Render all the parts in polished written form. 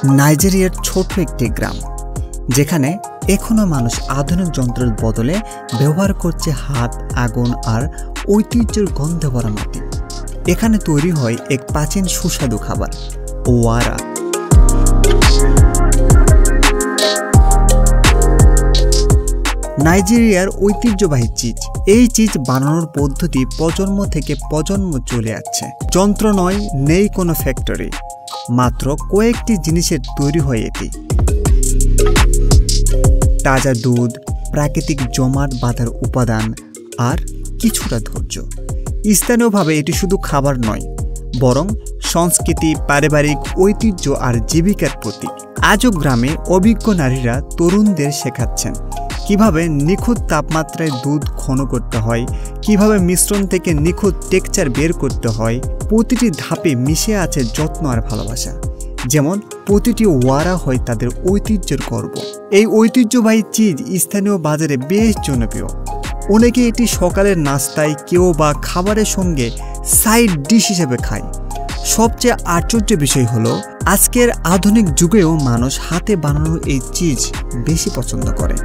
নাইজেরিয়ার ছোট একটি গ্রাম, যেখানে এখনো মানুষ আধুনিক যন্ত্রের বদলে ব্যবহার করছে হাত, আগুন আর ঐতিহ্যের গন্ধে ভরা মাটি। এখানে তৈরি হয় এক প্রাচীন সুস্বাদু খাবার, ওয়ারা। নাইজেরিয়ার ঐতিহ্যবাহী চিজ। এই চিজ বানানোর পদ্ধতি প্রজন্ম থেকে প্রজন্ম চলে আসছে। যন্ত্র নয়, নেই কোনো ফ্যাক্টরি, মাত্র কয়েকটি জিনিসের তৈরি হয় এটি। তাজা দুধ, প্রাকৃতিক জমাট বাঁধার উপাদান আর কিছুটা ধৈর্য। স্থানীয়ভাবে এটি শুধু খাবার নয়, বরং সংস্কৃতি, পারিবারিক ঐতিহ্য আর জীবিকার প্রতীক। আজও গ্রামে অভিজ্ঞ নারীরা তরুণদের শেখাচ্ছেন কিভাবে নিখুঁত তাপমাত্রায় দুধ ঘন করতে হয়, কিভাবে মিশ্রণ থেকে নিখুঁত টেক্সচার বের করতে হয়। প্রতিটি ধাপে মিশে আছে যত্ন আর ভালোবাসা। যেমন প্রতিটি ওয়ারা হয় তাদের ঐতিহ্যের গর্ব। এই ঐতিহ্যবাহী চিজ স্থানীয় বাজারে বেশ জনপ্রিয়। অনেকে এটি সকালের নাস্তায়, কেউ বা খাবারের সঙ্গে সাইড ডিশ হিসেবে খায়। সবচেয়ে আশ্চর্য বিষয় হলো, আজকের আধুনিক যুগেও মানুষ হাতে বানানো এই চিজ বেশি পছন্দ করে।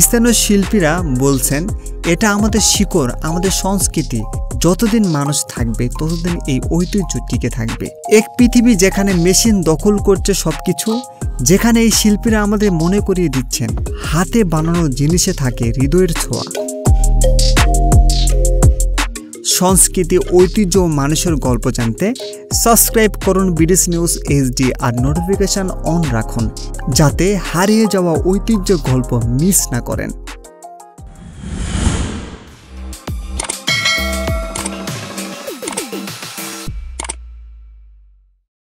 স্থানীয় শিল্পীরা বলছেন, এটা আমাদের শিকড়, আমাদের সংস্কৃতি। যতদিন মানুষ থাকবে ততদিন এই ঐতিহ্য টিকে থাকবে। এক পৃথিবী যেখানে মেশিন দখল করছে সবকিছু, যেখানে এই শিল্পীরা আমাদের মনে করিয়ে দিচ্ছেন হাতে বানানো জিনিসে থাকে হৃদয়ের ছোঁয়া। সংস্কৃতি, ঐতিহ্য ও মানুষের গল্প জানতে সাবস্ক্রাইব করুন বিডিসি নিউজ এইচডি আর নোটিফিকেশন অন রাখুন, যাতে হারিয়ে যাওয়া ঐতিহ্য গল্প মিস না করেন।